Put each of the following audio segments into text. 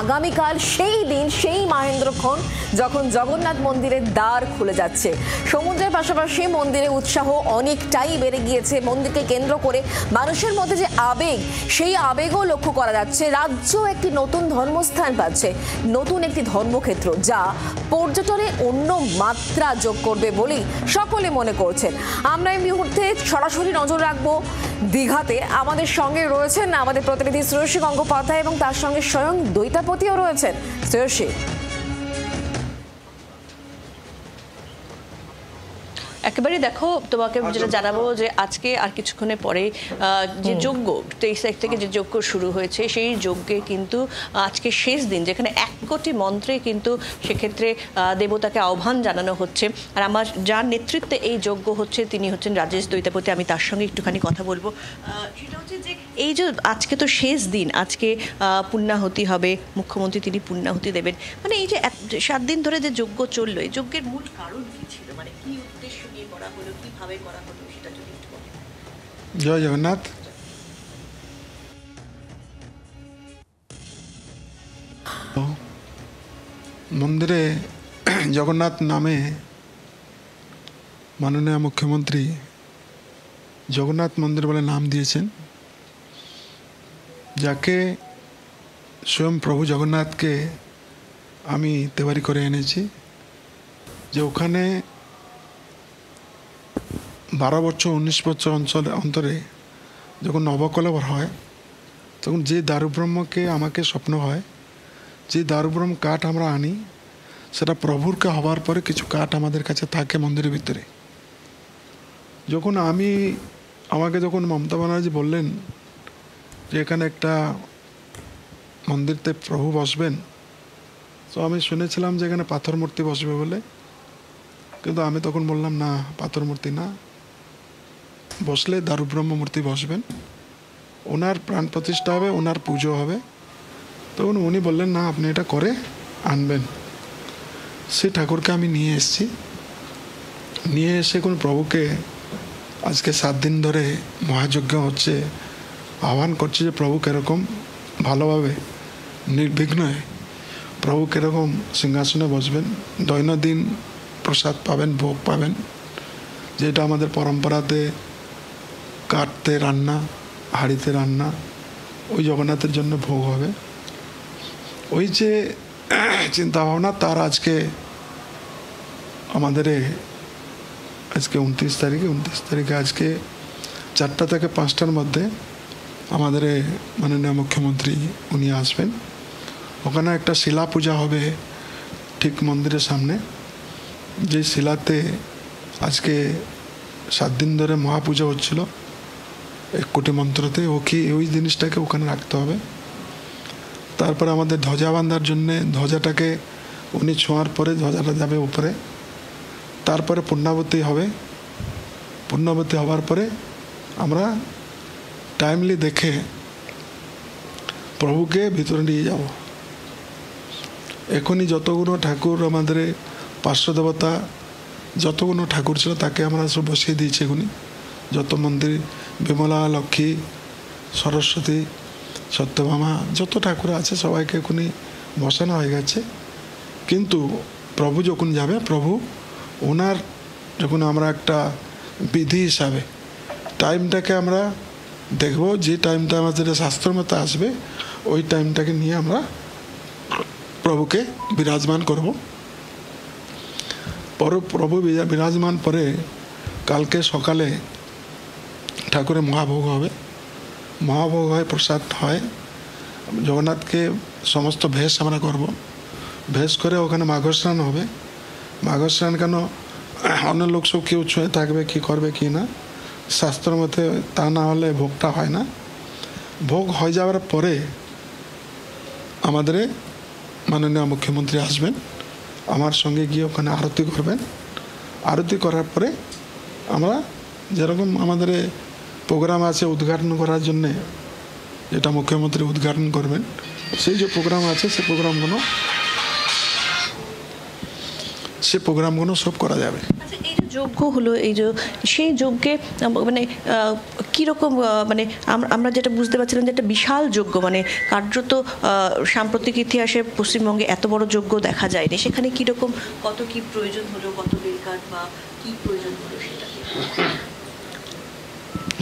আগামীকাল সেই দিন, সেই মাহেন্দ্রক্ষণ যখন জগন্নাথ মন্দিরের দ্বার খুলে যাচ্ছে। সমুদ্রের পাশাপাশি মন্দিরে উৎসাহ অনেকটাই বেড়ে গিয়েছে। মন্দিরকে কেন্দ্র করে মানুষের মধ্যে যে আবেগ, সেই আবেগও লক্ষ্য করা যাচ্ছে। রাজ্য একটি নতুন ধর্মস্থান পাচ্ছে, নতুন একটি ধর্মক্ষেত্র, যা পর্যটনে অন্য মাত্রা যোগ করবে বলেই সকলে মনে করছেন। আমরা এই মুহূর্তে সরাসরি নজর রাখবো দীঘাতে। আমাদের সঙ্গে রয়েছেন আমাদের প্রতিনিধি শ্রেয়সী গঙ্গোপাধ্যায় এবং তার সঙ্গে স্বয়ং দ্বৈতাপতিও রয়েছেন। শ্রেয়সী, একেবারে দেখো, তোমাকে যেটা জানাবো যে আজকে আর কিছুক্ষণের পরে যে যজ্ঞ 23 তারিখ থেকে যে যজ্ঞ শুরু হয়েছে, সেই যজ্ঞে কিন্তু আজকে শেষ দিন, যেখানে 1 কোটি মন্ত্রে কিন্তু সেক্ষেত্রে দেবতাকে আহ্বান জানানো হচ্ছে। আর আমার যার নেতৃত্বে এই যজ্ঞ হচ্ছে তিনি হচ্ছেন রাজেশ দ্বৈতাপতি। আমি তার সঙ্গে একটুখানি কথা বলবো। সেটা হচ্ছে যে এই যে আজকে তো শেষ দিন, আজকে পুণ্যাহুতি হবে, মুখ্যমন্ত্রী তিনি পুণ্যাহুতি দেবেন। মানে এই যে 7 দিন ধরে যে যজ্ঞ চললো, এই যজ্ঞের মূল কারণ কি ছিল, মানে কি উদ্দেশ্য নিয়ে করা হলো, কিভাবে করা হলো, সেটা যদি একটু বলেন। জয় জগন্নাথ। মন্দিরে জগন্নাথ নামে মাননীয় মুখ্যমন্ত্রী জগন্নাথ মন্দির বলে নাম দিয়েছেন, যাকে স্বয়ং প্রভু জগন্নাথকে আমি তৈরি করে এনেছি। যে ওখানে 12 বছর 19 বছর অন্তরে যখন নবকলেবর হয়, তখন যে দারুব্রহ্মকে আমাকে স্বপ্ন হয়, যে দারুব্রহ্ম কাঠ আমরা আনি, সেটা প্রভুরকে হবার পরে কিছু কাঠ আমাদের কাছে থাকে মন্দিরের ভিতরে। যখন আমাকে যখন মমতা ব্যানার্জি বললেন যে এখানে একটা মন্দিরতে প্রভু বসবেন, তো আমি শুনেছিলাম যে এখানে পাথর মূর্তি বসবে বলে, কিন্তু আমি তখন বললাম না, পাথর মূর্তি না, বসলে দারুব্রহ্ম মূর্তি বসবেন, ওনার প্রাণ প্রতিষ্ঠা হবে, ওনার পুজো হবে। তখন উনি বললেন না, আপনি এটা করে আনবেন। সে ঠাকুরকে আমি নিয়ে এসেছি। নিয়ে এসে কোন প্রভুকে আজকে 7 দিন ধরে মহাযজ্ঞ হচ্ছে, আহ্বান করছে যে প্রভু কীরকম ভালোভাবে নির্বিঘ্নে প্রভু কীরকম সিংহাসনে বসবেন, দৈনন্দিন প্রসাদ পাবেন, ভোগ পাবেন, যেটা আমাদের পরম্পরাতে কাঠতে রান্না, হাঁড়িতে রান্না, ওই জগন্নাথের জন্য ভোগ হবে। ওই যে চিন্তাভাবনা, তার আজকে আমাদের আজকে 29 তারিখে আজকে 4টা থেকে 5টার মধ্যে আমাদের মাননীয় মুখ্যমন্ত্রী উনি আসবেন। ওখানে একটা শিলা পূজা হবে ঠিক মন্দিরের সামনে, যে শিলাতে আজকে 7 দিন ধরে মহাপূজা হচ্ছিল 1 কোটি মন্ত্রতে। ওই জিনিসটাকে ওখানে রাখতে হবে। তারপরে আমাদের ধ্বজা বাঁধার জন্যে ধ্বজাটাকে উনি ছোঁয়ার পরে ধ্বজাটা যাবে উপরে। তারপরে পুণ্যাবতী হবে। পুণ্যাবতী হওয়ার পরে আমরা টাইমলি দেখে প্রভুকে ভিতরে নিয়ে যাব। এখনই যতগুলো ঠাকুর আমাদের পার্শ্ব দেবতা, যতগুলো ঠাকুর ছিল তাকে আমরা সব বসিয়ে দিয়েছি। এখনই যত মন্দির, বিমলা, লক্ষ্মী, সরস্বতী, সত্যভামা, যত ঠাকুর আছে সবাইকে এখনই বসানো হয়ে গেছে। কিন্তু প্রভু যখন যাবে, প্রভু ওনার যখন আমরা একটা বিধি হিসাবে টাইমটাকে আমরা দেখব, যে টাইমটা আমাদের শাস্ত্র মতো আসবে, ওই টাইমটাকে নিয়ে আমরা প্রভুকে বিরাজমান করব। প্রভু বিরাজমান পরে কালকে সকালে ঠাকুরের মহাভোগ হবে। মহাভোগ হয়, প্রসাদ হয়। জগন্নাথকে সমস্ত ভেষ আমরা করব। ভেষ করে ওখানে মাঘ স্নান হবে। মাঘ স্নান কেন, অন্য লোক সব কেউ ছুঁয়ে থাকবে, কি করবে কি না, শাস্ত্র মতে তা না হলে ভোগটা হয় না। ভোগ হয়ে যাওয়ার পরে আমাদের মাননীয় মুখ্যমন্ত্রী আসবেন, আমার সঙ্গে গিয়ে ওখানে আরতি করবেন। আরতি করার পরে আমরা যেরকম আমাদের প্রোগ্রাম আছে উদ্ঘাটন করার জন্যে, যেটা মুখ্যমন্ত্রী উদ্ঘাটন করবেন, সেই যে প্রোগ্রাম আছে সে প্রোগ্রামগুলো সব করা যাবে। আচ্ছা, এই যে যজ্ঞ হলো, এই যে সেই যজ্ঞে মানে কীরকম মানে আমরা যেটা বুঝতে পারছিলাম যে একটা বিশাল যজ্ঞ, মানে কার্যত সাম্প্রতিক ইতিহাসে পশ্চিমবঙ্গে এত বড় যজ্ঞ দেখা যায়নি। সেখানে কীরকম কত কি প্রয়োজন হলো, কত বেলকাঠ বা কী প্রয়োজন হলো সেটা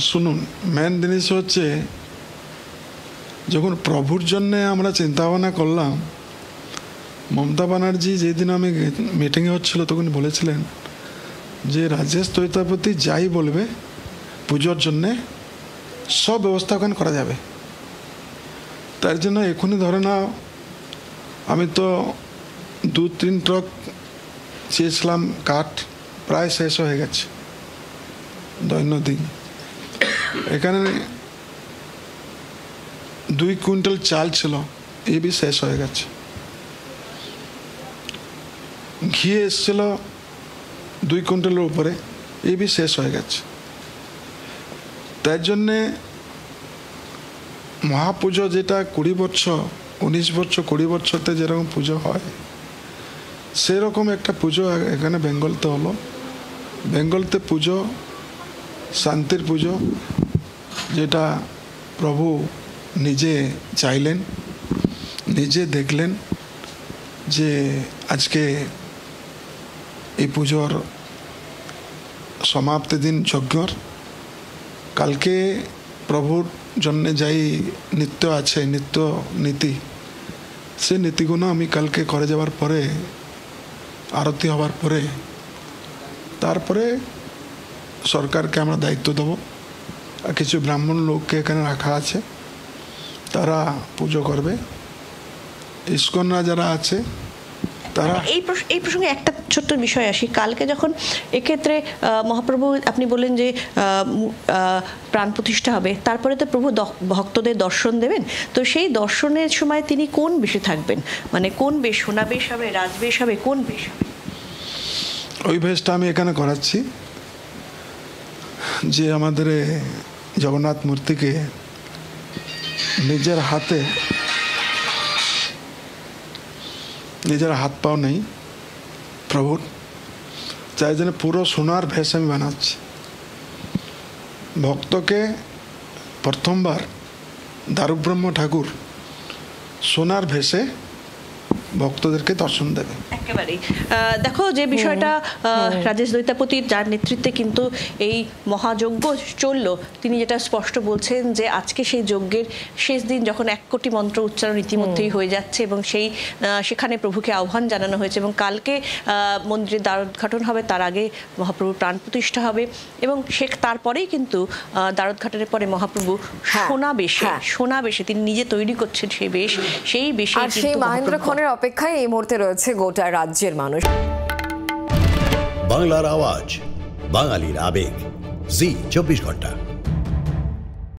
শুনুন, মেন জিনিস হচ্ছে যখন প্রভুর জন্যে আমরা চিন্তা ভাবনা করলাম, মমতা ব্যানার্জি যেদিন আমি মিটিংয়ে হচ্ছিল তখন বলেছিলেন যে রাজেশ দৈতাপতি যাই বলবে পুজোর জন্যে সব ব্যবস্থা ওখানে করা যাবে। তার জন্য এখনই ধরে নাও, আমি তো 2-3 ট্রাক চেয়েছিলাম কাঠ, প্রায় শেষ হয়ে গেছে দৈনন্দিন। এখানে 2 কুইন্টাল চাল ছিল, এ বি শেষ হয়ে গেছে। ঘি এসেছিল 2 কুইন্টালের উপরে, এ বি শেষ হয়ে গেছে। তার জন্যে মহাপুজো যেটা 20 বছর 19 বছর 20 বছরতে যেরকম পুজো হয়, সেরকম একটা পুজো এখানে বেঙ্গলতে হলো। বেঙ্গলতে পুজো শান্তির পুজো, যেটা প্রভু নিজে চাইলেন, নিজে দেখলেন যে আজকে এই পুজোর সমাপ্তি দিন যজ্ঞর। কালকে প্রভুর জন্যে যাই নৃত্য আছে, নৃত্য নীতি, সে নীতিগুলো আমি কালকে করে যাওয়ার পরে, আরতি হওয়ার পরে, তারপরে সরকারকে আমরা দায়িত্ব দেবো। আর কিছু ব্রাহ্মণ লোককে এখানে রাখা আছে, তারা পুজো করবে। ইস্কনরা যারা আছে তারা। এই প্রসঙ্গে একটা ছোট্ট বিষয় আসি। কালকে যখন এক্ষেত্রে মহাপ্রভু, আপনি বললেন যে প্রাণ প্রতিষ্ঠা হবে, তারপরে তো প্রভু ভক্তদের দর্শন দেবেন, তো সেই দর্শনের সময় তিনি কোন বেশে থাকবেন, মানে কোন বেশ, সোনা বেশ হবে, রাজবেশ হবে, কোন বেশ হবে? ওই বেশটা আমি এখানে করাচ্ছি, যে আমাদের জগন্নাথ মূর্তিকে নিজের হাতে, নিজের হাত পাও নেই প্রভুর, চাই জন্য পুরো সোনার ভেষ আমি বানাচ্ছি। ভক্তকে প্রথমবার দারুব্রহ্ম ঠাকুর সোনার ভেষে ভক্তদেরকে দর্শন দেবে। একেবারেই দেখো যে বিষয়টা রাজেশ দৈতাপতির যার নেতৃত্বে কিন্তু এই মহাযজ্ঞ চলল, তিনি যেটা স্পষ্ট বলছেন যে আজকে সেই যজ্ঞের শেষ দিন, যখন 1 কোটি মন্ত্র উচ্চারণ ইতিমধ্যেই হয়ে যাচ্ছে এবং সেখানে প্রভুকে আহ্বান জানানো হয়েছে এবং কালকে মন্দিরের দ্বারোদ্ঘাটন হবে, তার আগে মহাপ্রভুর প্রাণ প্রতিষ্ঠা হবে এবং তারপরেই কিন্তু দ্বারোদ্ঘাটনের পরে মহাপ্রভু সোনা বেশে তিনি নিজে তৈরি করছেন সেই বেশে। আর সেই মহেন্দ্র খনের অপেক্ষায় এই মুহূর্তে রয়েছে গোটা রাজ্যের মানুষ। বাংলার আওয়াজ, বাঙালির আবেগ, জি 24 ঘন্টা।